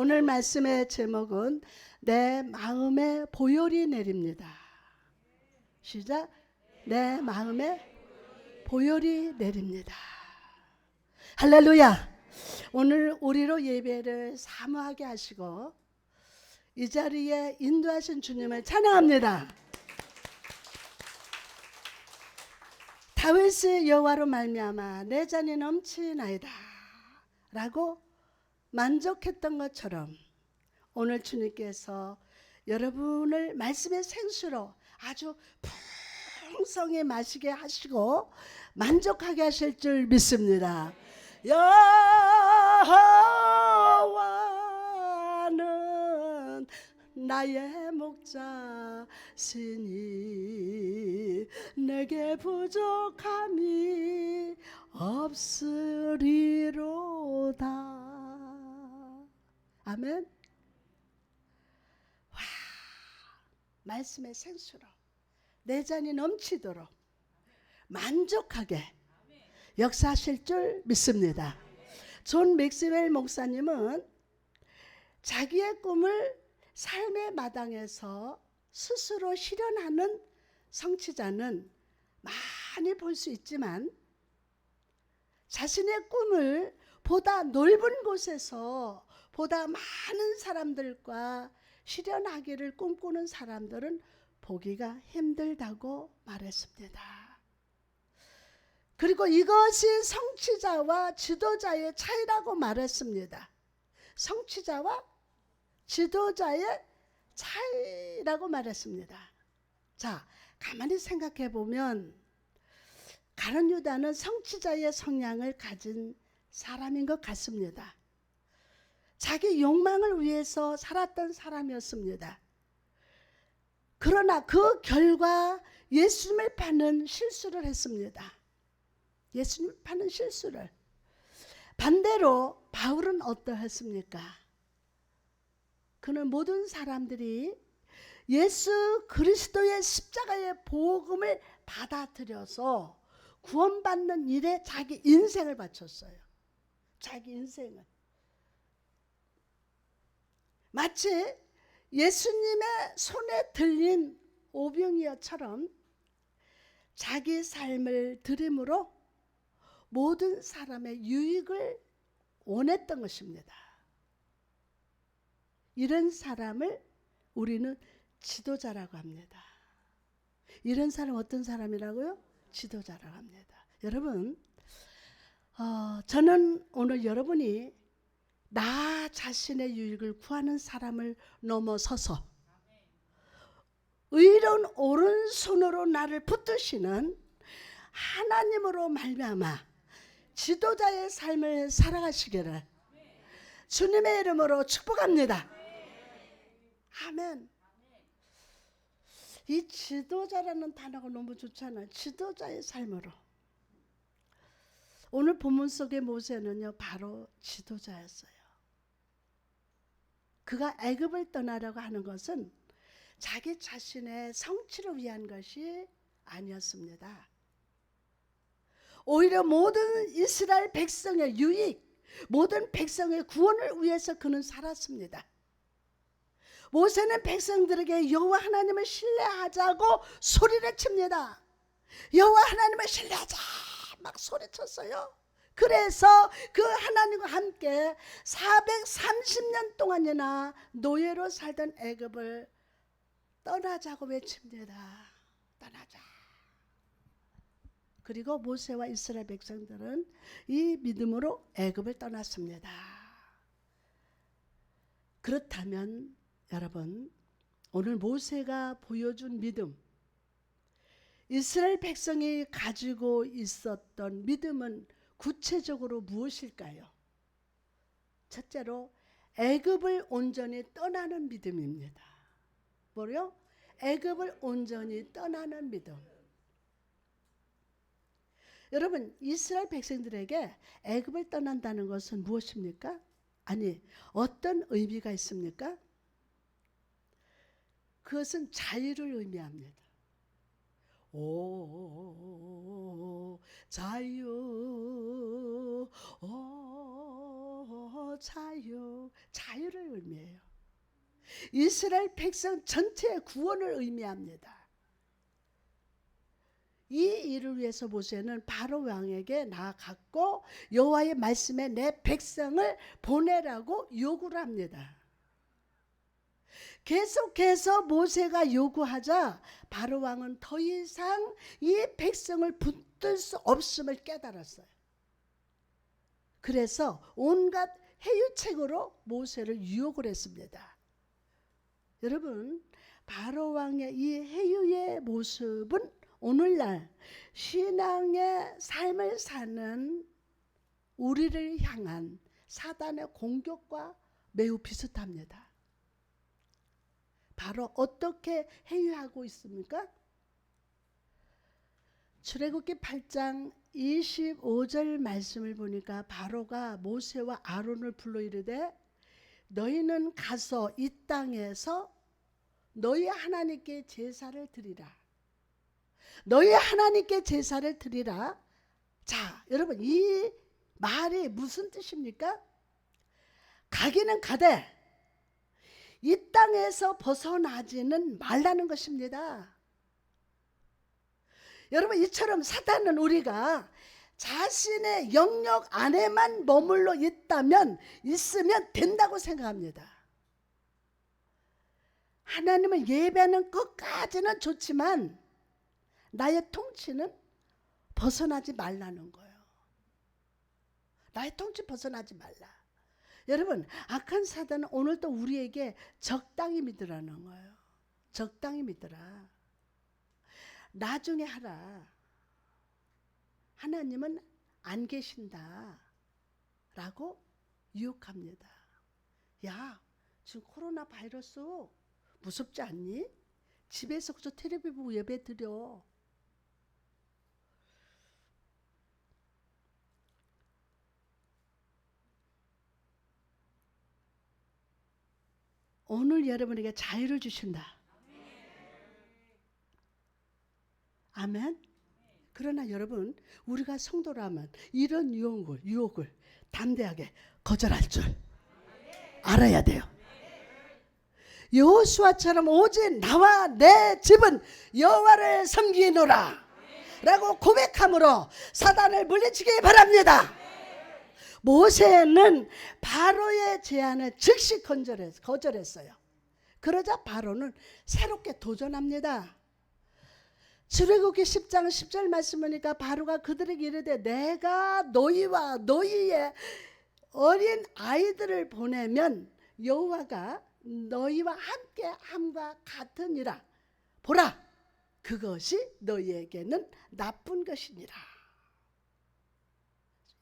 오늘 말씀의 제목은 내 마음에 보혈이 내립니다. 시작. 내 마음에 보혈이 내립니다. 할렐루야. 오늘 우리로 예배를 사모하게 하시고 이 자리에 인도하신 주님을 찬양합니다. 다윗의 여호와로 말미암아 내 잔이 넘치나이다 라고 만족했던 것처럼 오늘 주님께서 여러분을 말씀의 생수로 아주 풍성히 마시게 하시고 만족하게 하실 줄 믿습니다. 여호와는 나의 목자시니 내게 부족함이 없으리로다. 아멘. 와, 말씀의 생수로 내 잔이 넘치도록 만족하게 역사하실 줄 믿습니다. 존 맥스웰 목사님은 자기의 꿈을 삶의 마당에서 스스로 실현하는 성취자는 많이 볼 수 있지만 자신의 꿈을 보다 넓은 곳에서 보다 많은 사람들과 실현하기를 꿈꾸는 사람들은 보기가 힘들다고 말했습니다. 그리고 이것이 성취자와 지도자의 차이라고 말했습니다. 성취자와 지도자의 차이라고 말했습니다. 자, 가만히 생각해 보면 가룟 유다는 성취자의 성향을 가진 사람인 것 같습니다. 자기 욕망을 위해서 살았던 사람이었습니다. 그러나 그 결과 예수님을 파는 실수를 했습니다. 예수님을 파는 실수를. 반대로 바울은 어떠했습니까? 그는 모든 사람들이 예수 그리스도의 십자가의 복음을 받아들여서 구원받는 일에 자기 인생을 바쳤어요. 자기 인생을. 마치 예수님의 손에 들린 오병이어처럼 자기 삶을 드림으로 모든 사람의 유익을 원했던 것입니다. 이런 사람을 우리는 지도자라고 합니다. 이런 사람 어떤 사람이라고요? 지도자라고 합니다. 여러분, 저는 오늘 여러분이 나 자신의 유익을 구하는 사람을 넘어서서 의로운 오른손으로 나를 붙드시는 하나님으로 말미암아 지도자의 삶을 살아가시기를 주님의 이름으로 축복합니다. 아멘. 이 지도자라는 단어가 너무 좋잖아요. 지도자의 삶으로. 오늘 본문 속의 모세는요, 바로 지도자였어요. 그가 애굽을 떠나려고 하는 것은 자기 자신의 성취를 위한 것이 아니었습니다. 오히려 모든 이스라엘 백성의 유익, 모든 백성의 구원을 위해서 그는 살았습니다. 모세는 백성들에게 여호와 하나님을 신뢰하자고 소리를 칩니다. 여호와 하나님을 신뢰하자 막 소리쳤어요. 그래서 그 하나님과 함께 430년 동안이나 노예로 살던 애굽을 떠나자고 외칩니다. 떠나자. 그리고 모세와 이스라엘 백성들은 이 믿음으로 애굽을 떠났습니다. 그렇다면 여러분, 오늘 모세가 보여준 믿음, 이스라엘 백성이 가지고 있었던 믿음은 구체적으로 무엇일까요? 첫째로 애굽을 온전히 떠나는 믿음입니다. 뭐요? 애굽을 온전히 떠나는 믿음. 여러분, 이스라엘 백성들에게 애굽을 떠난다는 것은 무엇입니까? 아니, 어떤 의미가 있습니까? 그것은 자유를 의미합니다. 오 자유 오 자유, 자유를 의미해요. 이스라엘 백성 전체의 구원을 의미합니다. 이 일을 위해서 모세는 바로 왕에게 나아갔고 여호와의 말씀에 내 백성을 보내라고 요구를 합니다. 계속해서 모세가 요구하자 바로 왕은 더 이상 이 백성을 붙들 수 없음을 깨달았어요. 그래서 온갖 해유책으로 모세를 유혹을 했습니다. 여러분, 바로 왕의 이 해유의 모습은 오늘날 신앙의 삶을 사는 우리를 향한 사단의 공격과 매우 비슷합니다. 바로 어떻게 해유하고 있습니까? 출애굽기 8장 25절 말씀을 보니까 바로가 모세와 아론을 불러 이르되 너희는 가서 이 땅에서 너희 하나님께 제사를 드리라. 너희 하나님께 제사를 드리라. 자, 여러분, 이 말이 무슨 뜻입니까? 가기는 가되 이 땅에서 벗어나지는 말라는 것입니다. 여러분, 이처럼 사탄은 우리가 자신의 영역 안에만 머물러 있으면 된다고 생각합니다. 하나님을 예배하는 것까지는 좋지만 나의 통치는 벗어나지 말라는 거예요. 나의 통치 벗어나지 말라. 여러분, 악한 사단은 오늘도 우리에게 적당히 믿으라는 거예요. 적당히 믿으라. 나중에 하라. 하나님은 안 계신다 라고 유혹합니다. 야, 지금 코로나 바이러스 무섭지 않니? 집에서 그저 텔레비 보고 예배 드려. 오늘 여러분에게 자유를 주신다. 아멘. 그러나 여러분, 우리가 성도라면 이런 유혹을 담대하게 거절할 줄 알아야 돼요. 여호수아처럼 오직 나와 내 집은 여호와를 섬기노라 라고 고백함으로 사단을 물리치기 바랍니다. 모세는 바로의 제안을 즉시 거절했어요. 그러자 바로는 새롭게 도전합니다. 출애굽기 10장 10절 말씀 보니까 바로가 그들에게 이르되 내가 너희와 너희의 어린 아이들을 보내면 여호와가 너희와 함께 함과 같으니라. 보라, 그것이 너희에게는 나쁜 것이니라.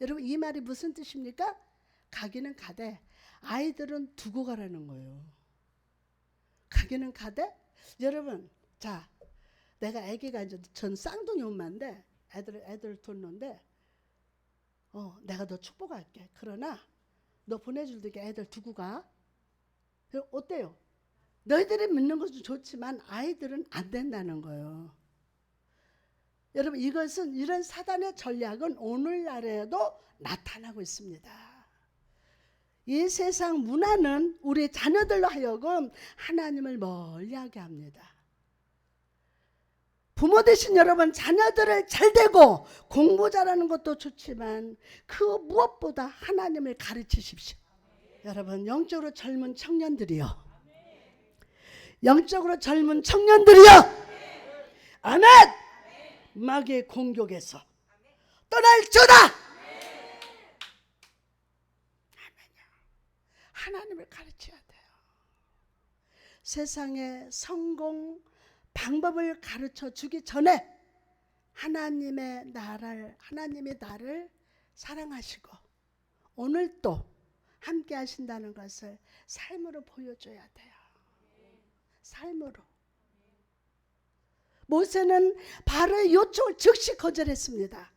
여러분, 이 말이 무슨 뜻입니까? 가기는 가되 아이들은 두고 가라는 거예요. 가기는 가되, 여러분, 자, 내가 아기가 이제 전 쌍둥이 엄마인데 애들 뒀는데 내가 너 축복할게. 그러나 너 보내줄 때 애들 두고 가. 어때요? 너희들이 믿는 것도 좋지만 아이들은 안 된다는 거예요. 여러분, 이런 사단의 전략은 오늘날에도 나타나고 있습니다. 이 세상 문화는 우리 자녀들로 하여금 하나님을 멀리하게 합니다. 부모 되신 여러분, 자녀들을 잘되고 공부 잘하는 것도 좋지만 그 무엇보다 하나님을 가르치십시오. 여러분, 영적으로 젊은 청년들이요. 영적으로 젊은 청년들이요. 아멘. 마귀의 공격에서 떠날지어다. 하나님을 가르쳐야 돼요. 세상의 성공 방법을 가르쳐 주기 전에 하나님이 나를 사랑하시고 오늘 또 함께 하신다는 것을 삶으로 보여줘야 돼요. 삶으로. 모세는 바로의 요청을 즉시 거절했습니다.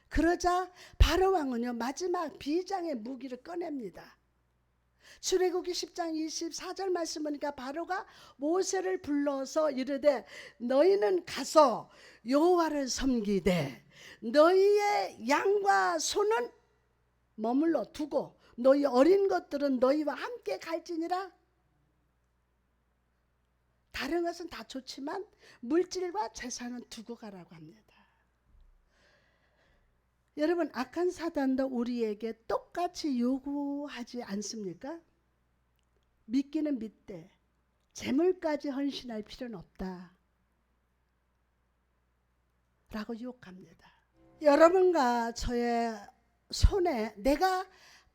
그러자 바로 왕은요, 마지막 비장의 무기를 꺼냅니다. 출애굽기 10장 24절 말씀 보니까 바로가 모세를 불러서 이르되 너희는 가서 여호와를 섬기되 너희의 양과 소는 머물러 두고 너희 어린 것들은 너희와 함께 갈지니라. 다른 것은 다 좋지만 물질과 재산은 두고 가라고 합니다. 여러분, 악한 사단도 우리에게 똑같이 요구하지 않습니까? 믿기는 믿되 재물까지 헌신할 필요는 없다 라고 유혹합니다. 여러분과 저의 손에 내가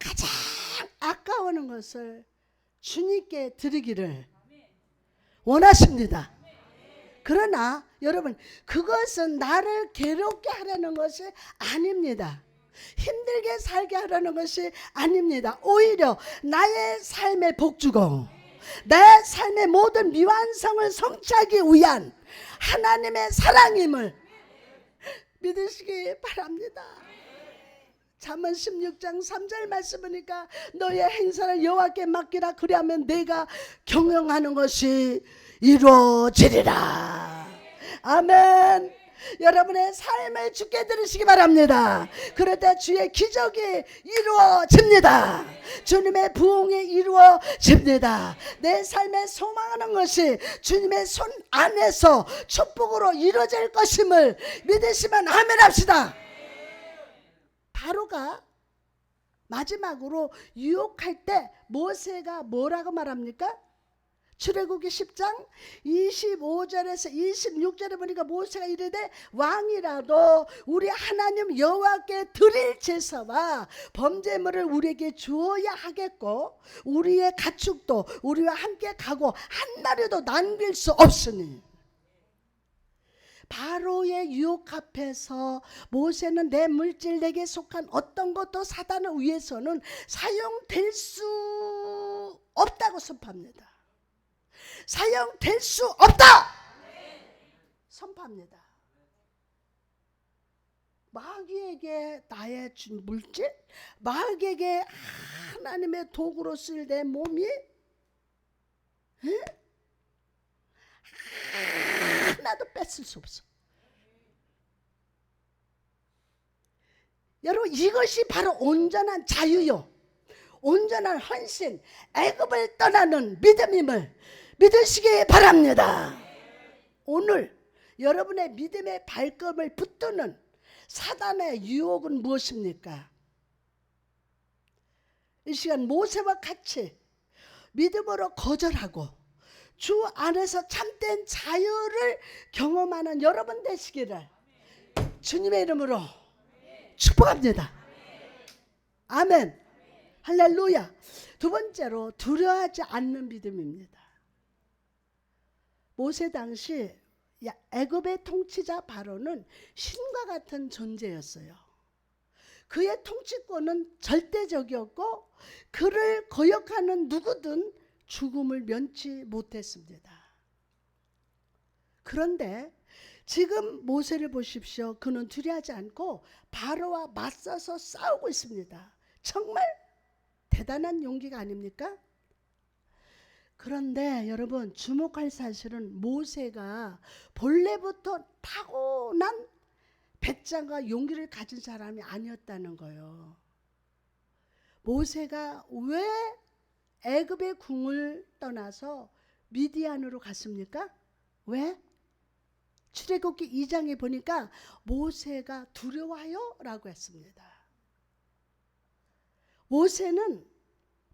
가장 아까워하는 것을 주님께 드리기를 원하십니다. 그러나 여러분, 그것은 나를 괴롭게 하려는 것이 아닙니다. 힘들게 살게 하려는 것이 아닙니다. 오히려 나의 삶의 복주고 내 삶의 모든 미완성을 성취하기 위한 하나님의 사랑임을 믿으시기 바랍니다. 잠언 16장 3절 말씀 보니까 너의 행사를 여호와께 맡기라. 그리하면 내가 경영하는 것이 이루어지리라. 아멘. 여러분의 삶을 주께 드리시기 바랍니다. 그럴 때 주의 기적이 이루어집니다. 주님의 부흥이 이루어집니다. 내 삶에 소망하는 것이 주님의 손 안에서 축복으로 이루어질 것임을 믿으시면 아멘 합시다. 바로가 마지막으로 유혹할 때 모세가 뭐라고 말합니까? 출애굽기 10장 25절에서 26절에 보니까 모세가 이르되 왕이라도 우리 하나님 여호와께 드릴 제사와 범제물을 우리에게 주어야 하겠고 우리의 가축도 우리와 함께 가고 한 마리도 남길 수 없으니. 바로의 유혹 앞에서 모세는 내 물질 내게 속한 어떤 것도 사단을 위해서는 사용될 수 없다고 선포합니다. 사용될 수 없다 선포합니다. 마귀에게 나의 물질, 마귀에게 하나님의 도구로 쓸 내 몸이 하나도 뺏을 수 없어. 여러분, 이것이 바로 온전한 자유요, 온전한 헌신, 애굽을 떠나는 믿음임을 믿으시기 바랍니다. 오늘 여러분의 믿음의 발걸음을 붙드는 사단의 유혹은 무엇입니까? 이 시간 모세와 같이 믿음으로 거절하고 주 안에서 참된 자유를 경험하는 여러분 되시기를 주님의 이름으로 축복합니다. 아멘. 할렐루야. 두 번째로 두려워하지 않는 믿음입니다. 모세 당시 애굽의 통치자 바로는 신과 같은 존재였어요. 그의 통치권은 절대적이었고 그를 거역하는 누구든 죽음을 면치 못했습니다. 그런데 지금 모세를 보십시오. 그는 두려워하지 않고 바로와 맞서서 싸우고 있습니다. 정말 대단한 용기가 아닙니까? 그런데 여러분, 주목할 사실은 모세가 본래부터 타고난 배짱과 용기를 가진 사람이 아니었다는 거예요. 모세가 왜 애굽의 궁을 떠나서 미디안으로 갔습니까? 왜? 출애굽기 2장에 보니까 모세가 두려워요 라고 했습니다. 모세는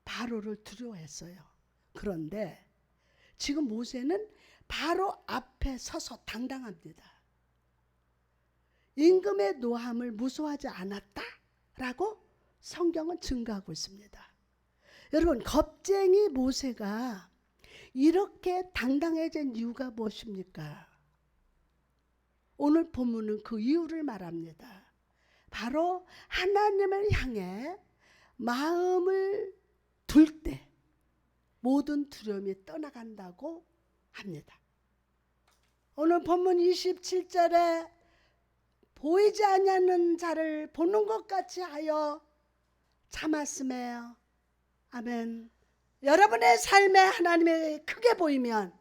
바로를 두려워했어요. 그런데 지금 모세는 바로 앞에 서서 당당합니다. 임금의 노함을 무서워하지 않았다라고 성경은 증거하고 있습니다. 여러분, 겁쟁이 모세가 이렇게 당당해진 이유가 무엇입니까? 오늘 본문은 그 이유를 말합니다. 바로 하나님을 향해 마음을 둘 때 모든 두려움이 떠나간다고 합니다. 오늘 본문 27절에 보이지 아니하는 자를 보는 것 같이 하여 참았음에 아멘. 여러분의 삶에 하나님이 크게 보이면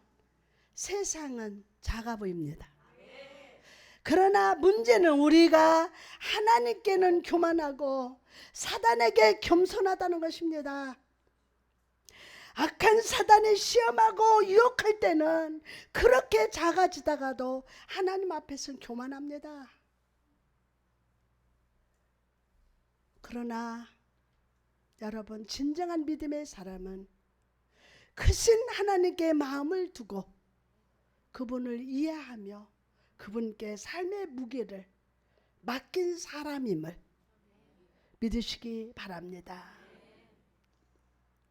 세상은 작아 보입니다. 그러나 문제는 우리가 하나님께는 교만하고 사단에게 겸손하다는 것입니다. 악한 사단이 시험하고 유혹할 때는 그렇게 작아지다가도 하나님 앞에서는 교만합니다. 그러나 여러분, 진정한 믿음의 사람은 크신 하나님께 마음을 두고 그분을 이해하며 그분께 삶의 무게를 맡긴 사람임을 믿으시기 바랍니다.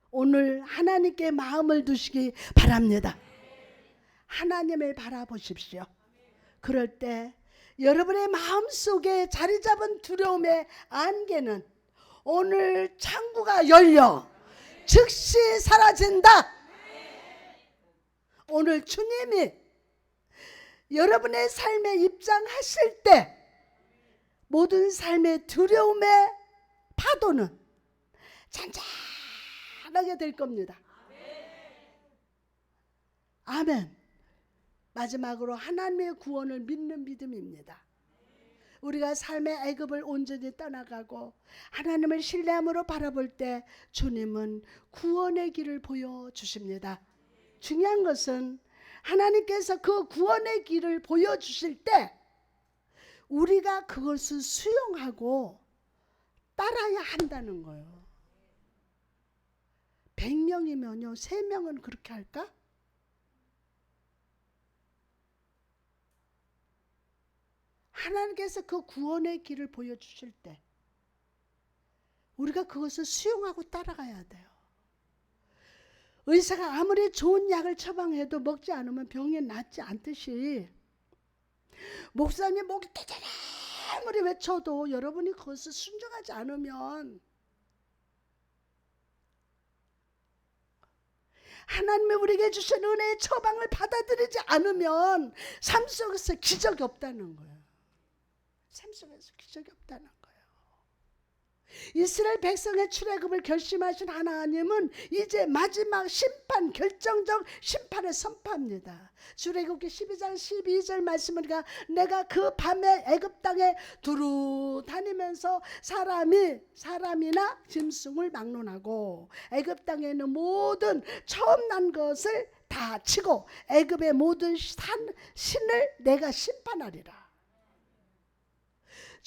오늘 하나님께 마음을 두시기 바랍니다. 하나님을 바라보십시오. 그럴 때 여러분의 마음속에 자리 잡은 두려움의 안개는 오늘 창구가 열려 즉시 사라진다. 오늘 주님이 여러분의 삶에 입장하실 때 모든 삶의 두려움의 파도는 잔잔하게 될 겁니다. 아멘. 마지막으로 하나님의 구원을 믿는 믿음입니다. 우리가 삶의 애굽을 온전히 떠나가고 하나님을 신뢰함으로 바라볼 때 주님은 구원의 길을 보여주십니다. 중요한 것은 하나님께서 그 구원의 길을 보여주실 때 우리가 그것을 수용하고 따라야 한다는 거예요. 100명이면요 3명은 그렇게 할까? 하나님께서 그 구원의 길을 보여주실 때 우리가 그것을 수용하고 따라가야 돼요. 의사가 아무리 좋은 약을 처방해도 먹지 않으면 병이 낫지 않듯이 목사님 목이 떼자라 아무리 외쳐도 여러분이 그것을 순종하지 않으면 하나님이 우리에게 주신 은혜의 처방을 받아들이지 않으면 삶 속에서 기적이 없다는 거예요. 삶 속에서 기적이 없다는 거예요. 이스라엘 백성의 출애굽을 결심하신 하나님은 이제 마지막 심판, 결정적 심판을 선포합니다. 출애굽기 12장 12절 말씀을 내가 그 밤에 애굽 땅에 두루 다니면서 사람이나 짐승을 막론하고 애굽 땅에 있는 모든 처음 난 것을 다 치고 애굽의 모든 신을 내가 심판하리라.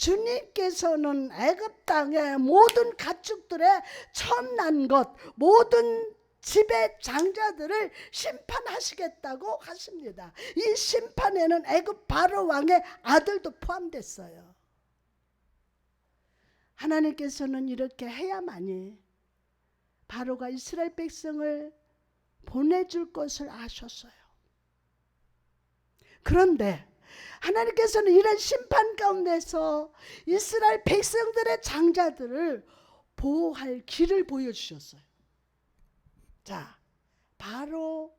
주님께서는 애굽 땅의 모든 가축들의 처음 난 것, 모든 집의 장자들을 심판하시겠다고 하십니다. 이 심판에는 애굽 바로 왕의 아들도 포함됐어요. 하나님께서는 이렇게 해야만이 바로가 이스라엘 백성을 보내줄 것을 아셨어요. 그런데 하나님께서는 이런 심판 가운데서 이스라엘 백성들의 장자들을 보호할 길을 보여주셨어요. 자, 바로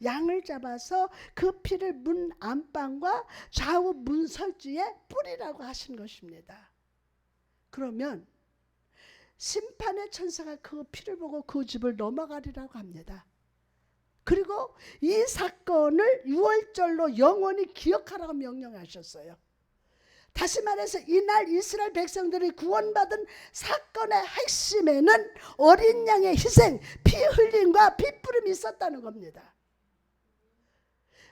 양을 잡아서 그 피를 문 안방과 좌우 문설주에 뿌리라고 하신 것입니다. 그러면 심판의 천사가 그 피를 보고 그 집을 넘어가리라고 합니다. 그리고 이 사건을 유월절로 영원히 기억하라고 명령하셨어요. 다시 말해서 이날 이스라엘 백성들이 구원받은 사건의 핵심에는 어린 양의 희생, 피 흘림과 피 뿌림이 있었다는 겁니다.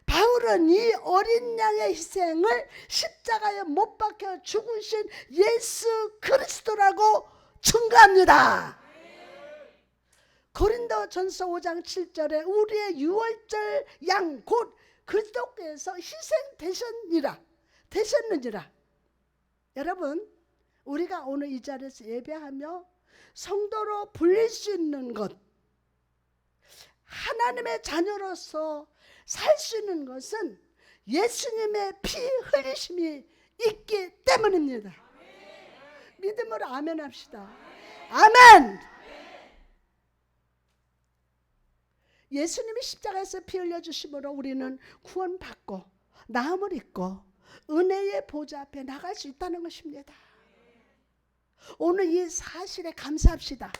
바울은 이 어린 양의 희생을 십자가에 못 박혀 죽으신 예수 그리스도라고 증거합니다. 고린도전서 5장 7절에 우리의 유월절 양 곧 그리스도께서 되셨느니라. 여러분, 우리가 오늘 이 자리에서 예배하며 성도로 불릴 수 있는 것, 하나님의 자녀로서 살 수 있는 것은 예수님의 피 흘리심이 있기 때문입니다. 믿음으로 아멘 합시다. 아멘. 예수님이 십자가에서 피 흘려주심으로 우리는 구원받고 나음을 입고 은혜의 보좌 앞에 나갈 수 있다는 것입니다. 오늘 이 사실에 감사합시다.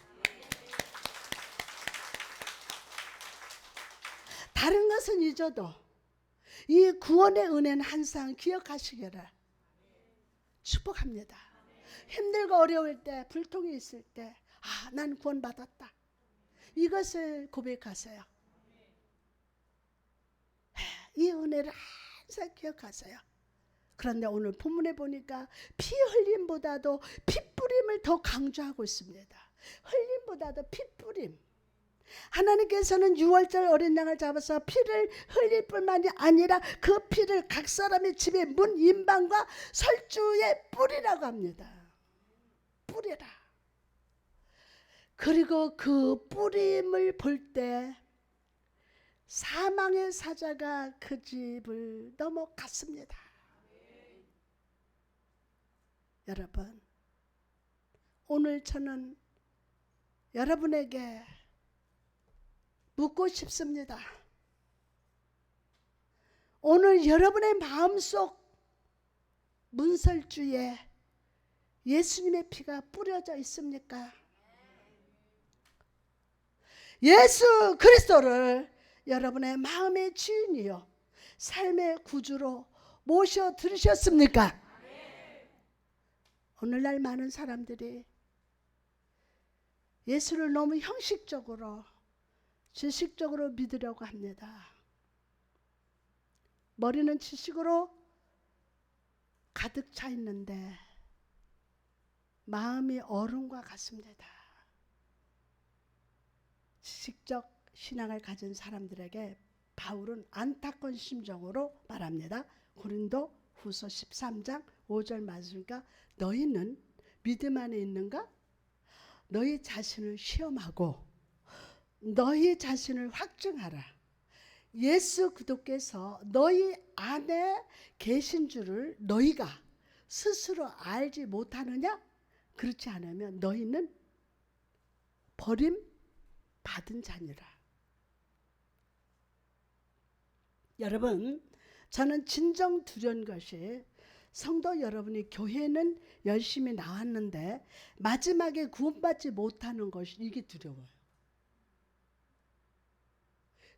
다른 것은 잊어도 이 구원의 은혜는 항상 기억하시기를 축복합니다. 힘들고 어려울 때, 불통이 있을 때, 아, 난 구원받았다. 이것을 고백하세요. 이 은혜를 항상 기억하세요. 그런데 오늘 본문에 보니까 피 흘림보다도 피 뿌림을 더 강조하고 있습니다. 흘림보다도 피 뿌림. 하나님께서는 6월절 어린 양을 잡아서 피를 흘릴 뿐만이 아니라 그 피를 각 사람의 집의 문 인방과 설주에 뿌리라고 합니다. 뿌리라. 그리고 그 뿌림을 볼 때 사망의 사자가 그 집을 넘어갔습니다. 여러분, 오늘 저는 여러분에게 묻고 싶습니다. 오늘 여러분의 마음속 문설주에 예수님의 피가 뿌려져 있습니까? 예수 그리스도를 여러분의 마음의 주인이요 삶의 구주로 모셔 들으셨습니까? 오늘날 많은 사람들이 예수를 너무 형식적으로 지식적으로 믿으려고 합니다. 머리는 지식으로 가득 차 있는데 마음이 얼음과 같습니다. 지식적 신앙을 가진 사람들에게 바울은 안타까운 심정으로 말합니다. 고린도 후서 13장 5절 말씀이니까 너희는 믿음 안에 있는가? 너희 자신을 시험하고 너희 자신을 확증하라. 예수 그리스도께서 너희 안에 계신 줄을 너희가 스스로 알지 못하느냐? 그렇지 않으면 너희는 버림받은 자니라. 여러분, 저는 진정 두려운 것이 성도 여러분이 교회는 열심히 나왔는데 마지막에 구원받지 못하는 것이 이게 두려워요.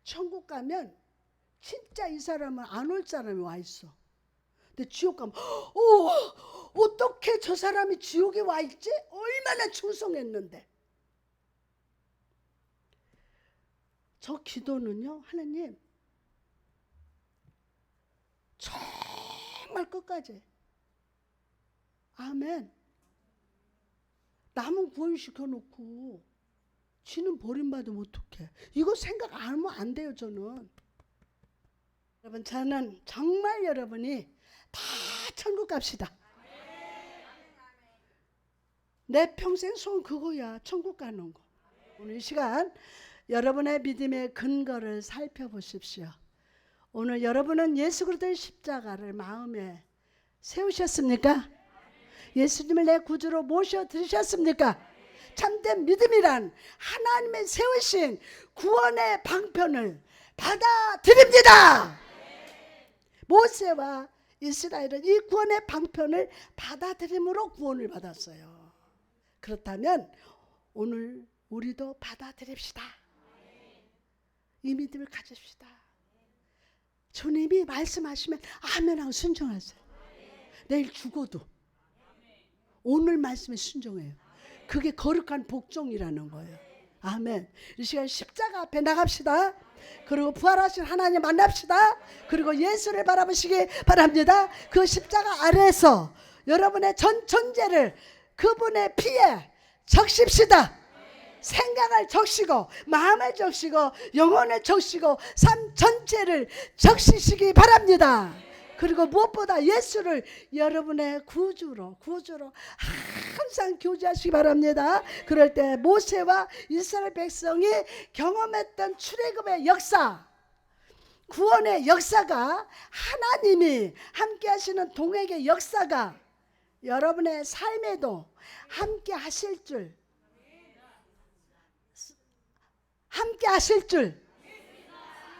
천국 가면 진짜 이 사람은 안 올 사람이 와 있어. 근데 지옥 가면 어떻게 저 사람이 지옥에 와 있지? 얼마나 충성했는데. 저 기도는요, 하나님 정말 끝까지 아멘. 남은 구원시켜놓고 지는 버림받으면 어떡해. 이거 생각 안 하면 안 돼요. 저는 여러분, 저는 정말 여러분이 다 천국 갑시다. 내 평생 소원 그거야. 천국 가는 거. 오늘 이 시간 여러분의 믿음의 근거를 살펴보십시오. 오늘 여러분은 예수 그리스도의 십자가를 마음에 세우셨습니까? 예수님을 내 구주로 모셔 들으셨습니까? 참된 믿음이란 하나님의 세우신 구원의 방편을 받아들입니다. 모세와 이스라엘은 이 구원의 방편을 받아들임으로 구원을 받았어요. 그렇다면 오늘 우리도 받아들입시다. 이 믿음을 가집시다. 주님이 말씀하시면 아멘하고 순종하세요. 내일 죽어도 오늘 말씀에 순종해요. 그게 거룩한 복종이라는 거예요. 아멘. 이 시간 십자가 앞에 나갑시다. 그리고 부활하신 하나님 만납시다. 그리고 예수를 바라보시기 바랍니다. 그 십자가 아래에서 여러분의 전 존재를 그분의 피에 적십시다. 생각을 적시고 마음을 적시고 영혼을 적시고 삶 전체를 적시시기 바랍니다. 그리고 무엇보다 예수를 여러분의 구주로 항상 교제하시기 바랍니다. 그럴 때 모세와 이스라엘 백성이 경험했던 출애굽의 역사, 구원의 역사가 하나님이 함께 하시는 동행의 역사가 여러분의 삶에도 함께 하실 줄